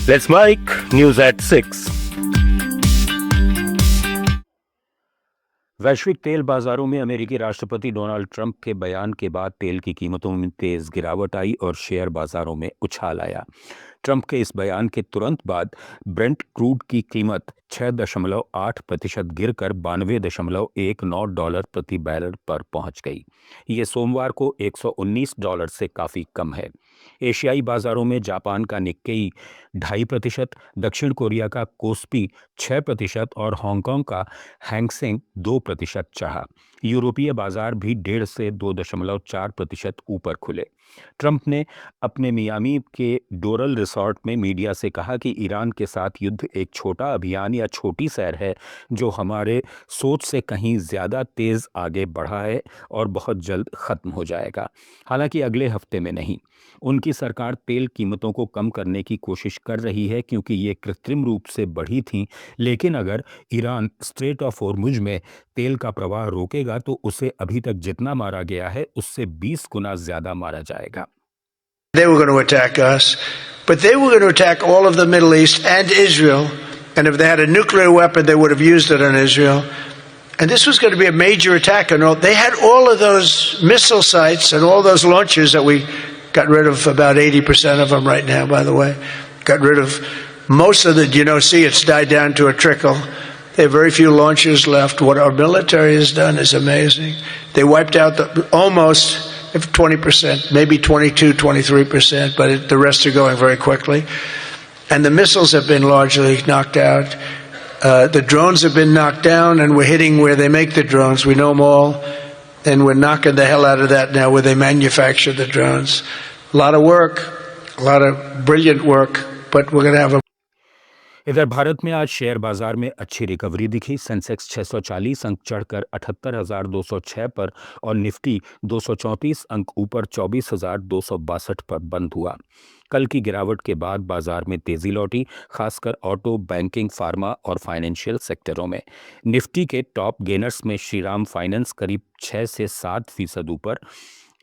Let's Mike News at 6। वैश्विक तेल बाजारों में अमेरिकी राष्ट्रपति डोनाल्ड ट्रंप के बयान के बाद तेल की कीमतों में तेज गिरावट आई और शेयर बाजारों में उछाल आया। ट्रंप के इस बयान के तुरंत बाद ब्रेंट क्रूड की कीमत 6.8% गिरकर $92.19 प्रति बैरल पर पहुंच गई। ये सोमवार को $119 से काफी कम है। एशियाई बाजारों में जापान का निक्केई 2.5%, दक्षिण कोरिया का कोस्पी 6% और हांगकांग का हैंगसेंग 2% चढ़ा। यूरोपीय बाजार भी 1.5 से 2.4% ऊपर खुले। ट्रंप ने अपने मियामी के डोरल रिसॉर्ट में मीडिया से कहा कि ईरान के साथ युद्ध एक छोटा अभियान या छोटी सैर है जो हमारे सोच से कहीं ज़्यादा तेज़ आगे बढ़ा है और बहुत जल्द ख़त्म हो जाएगा, हालांकि अगले हफ्ते में नहीं। उनकी सरकार तेल कीमतों को कम करने की कोशिश कर रही है क्योंकि ये कृत्रिम रूप से बढ़ी थीं, लेकिन अगर ईरान स्ट्रेट ऑफ हॉर्मुज में तेल का प्रवाह रोकेगा तो उसे अभी तक जितना मारा गया है उससे 20 गुना ज़्यादा मारा जाएगा। They were going to attack us, but they were going to attack all of the Middle East and Israel. And if they had a nuclear weapon, they would have used it on Israel. And this was going to be a major attack. And they had all of those missile sites and all those launchers that we got rid of, about 80% of them right now, by the way. Got rid of most of the, see, it's died down to a trickle. They have very few launchers left. What our military has done is amazing. They wiped out almost 20%, maybe 22, 23%, but the rest are going very quickly. And the missiles have been largely knocked out. The drones have been knocked down, and we're hitting where they make the drones. We know them all, and we're knocking the hell out of that now where they manufacture the drones. A lot of work, a lot of brilliant work, but we're going to have a इधर भारत में आज share बाजार में अच्छी recovery दिखी। Sensex 640 अंक चढ़कर 78,206 पर और निफ्टी 234 अंक ऊपर 24,262 पर बंद हुआ। कल की गिरावट के बाद बाजार में तेजी लौटी, खासकर ऑटो, बैंकिंग, फार्मा और फाइनेंशियल सेक्टरों में। निफ्टी के टॉप गेनर्स में श्रीराम फाइनेंस करीब 6 से 7% ऊपर,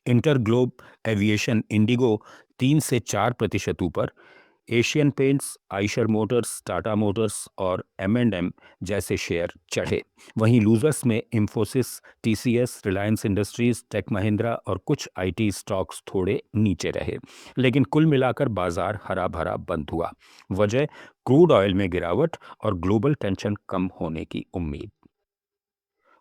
इंटरग्लोब एविएशन इंडिगो 3 से 4% ऊपर, Asian Paints, Eicher Motors, Tata Motors और M&M जैसे शेयर चढ़े। वहीं लूजर्स में Infosys, TCS, Reliance Industries, Tech Mahindra और कुछ IT स्टॉक्स थोड़े नीचे रहे, लेकिन कुल मिलाकर बाजार हरा भरा बंद हुआ। वजह क्रूड ऑयल में गिरावट और ग्लोबल टेंशन कम होने की उम्मीद।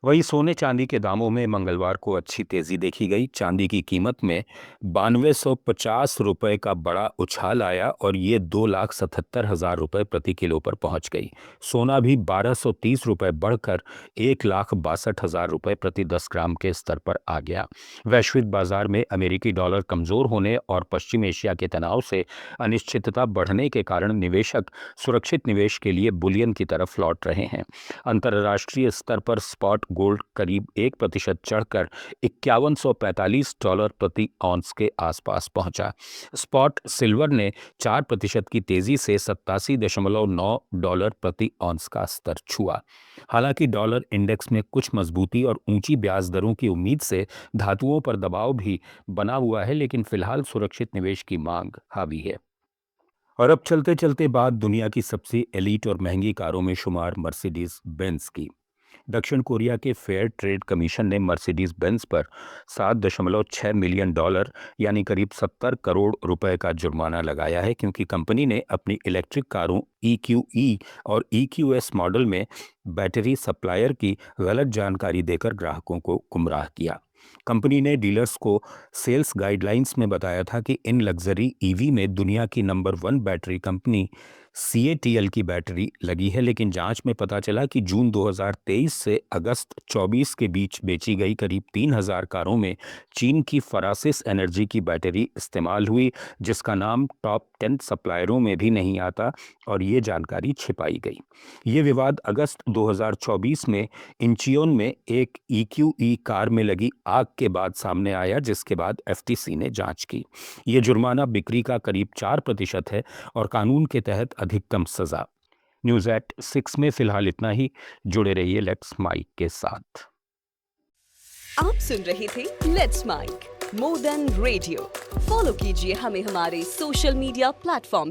वहीं सोने चांदी के दामों में मंगलवार को अच्छी तेजी देखी गई। चांदी की कीमत में 9250 रुपये का बड़ा उछाल आया और ये 2,77,000 रुपये प्रति किलो पर पहुंच गई। सोना भी 1230 रुपये बढ़कर 1,62,000 रुपये प्रति 10 ग्राम के स्तर पर आ गया। वैश्विक बाजार में अमेरिकी डॉलर कमजोर होने और पश्चिम एशिया के तनाव से अनिश्चितता बढ़ने के कारण निवेशक सुरक्षित निवेश के लिए बुलियन की तरफ लौट रहे हैं। अंतर्राष्ट्रीय स्तर पर स्पॉट गोल्ड करीब 1% चढ़कर $5145 प्रति ऑन्स के आसपास पहुंचा। स्पॉट सिल्वर ने 4% की तेजी से $87.9 प्रति ऑन्स का स्तर छुआ। हालांकि डॉलर इंडेक्स में कुछ मजबूती और ऊंची ब्याज दरों की उम्मीद से धातुओं पर दबाव भी बना हुआ है, लेकिन फिलहाल सुरक्षित निवेश की मांग हावी है। और अब चलते चलते बात दुनिया की सबसे एलीट और महंगी कारों में शुमार मर्सिडीज बेंज की। दक्षिण कोरिया के फेयर ट्रेड कमीशन ने मर्सिडीज बेंज पर $7.6 मिलियन यानी करीब 70 करोड़ रुपए का जुर्माना लगाया है, क्योंकि कंपनी ने अपनी इलेक्ट्रिक कारों EQE और EQS मॉडल में बैटरी सप्लायर की गलत जानकारी देकर ग्राहकों को गुमराह किया। कंपनी ने डीलर्स को सेल्स गाइडलाइंस में बताया था कि इन लग्जरी EV में दुनिया की नंबर 1 बैटरी कंपनी CATL की बैटरी लगी है, लेकिन जांच में पता चला कि जून 2023 से अगस्त 24 के बीच बेची गई करीब 3000 कारों में चीन की फरासिस एनर्जी की बैटरी इस्तेमाल हुई, जिसका नाम टॉप 10 सप्लायरों में भी नहीं आता और ये जानकारी छिपाई गई। ये विवाद अगस्त 2024 में इंचियोन में एक EQE कार में लगी आग के बाद सामने आया, जिसके बाद FTC ने जांच की। ये जुर्माना बिक्री का करीब 4% है और कानून के तहत अधिकतम सजा। न्यूज़ एट 6 में फिलहाल इतना ही। जुड़े रहिए लेट्स माइक के साथ। आप सुन रहे थे let's mike more than radio. Follow कीजिए हमें हमारे सोशल मीडिया प्लेटफॉर्म